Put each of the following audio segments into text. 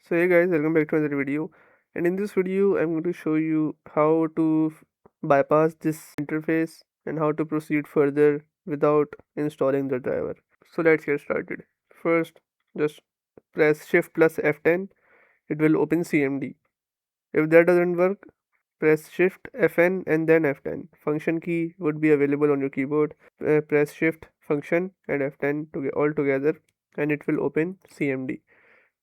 So hey guys, welcome back to another video. And in this video, I'm going to show you how to bypass this interface and how to proceed further without installing the driver. So let's get started. First, just press Shift plus F10. It will open CMD. If that doesn't work, press Shift Fn and then F10. Function key would be available on your keyboard. Press Shift Function and F10 all together, and it will open CMD.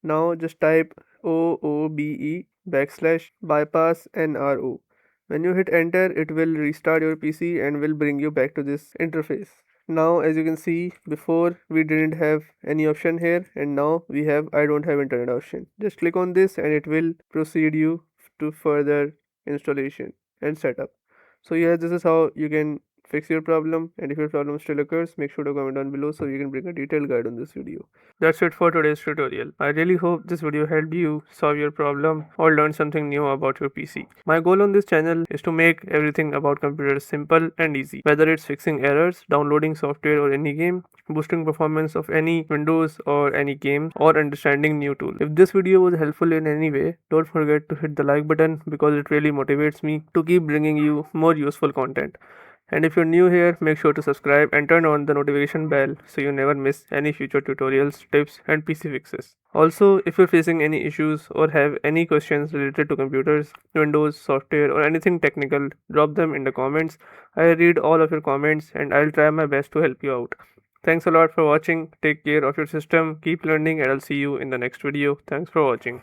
Now just type OOBE backslash bypass NRO. When you hit enter, it will restart your PC and will bring you back to this interface. Now as you can see, before we didn't have any option here, and now we have I don't have internet option. Just click on this and it will proceed you to further installation and setup. So yeah, this is how you can fix your problem, and if your problem still occurs, make sure to comment down below so we can bring a detailed guide on this video. That's it for today's tutorial. I really hope this video helped you solve your problem or learn something new about your PC. My goal on this channel is to make everything about computers simple and easy, whether it's fixing errors, downloading software or any game, boosting performance of any Windows or any game, or understanding new tool. If this video was helpful in any way, don't forget to hit the like button because it really motivates me to keep bringing you more useful content. And if you're new here, make sure to subscribe and turn on the notification bell so you never miss any future tutorials, tips, and PC fixes. Also, if you're facing any issues or have any questions related to computers, Windows, software, or anything technical, drop them in the comments. I read all of your comments and I'll try my best to help you out. Thanks a lot for watching. Take care of your system, keep learning, and I'll see you in the next video. Thanks for watching.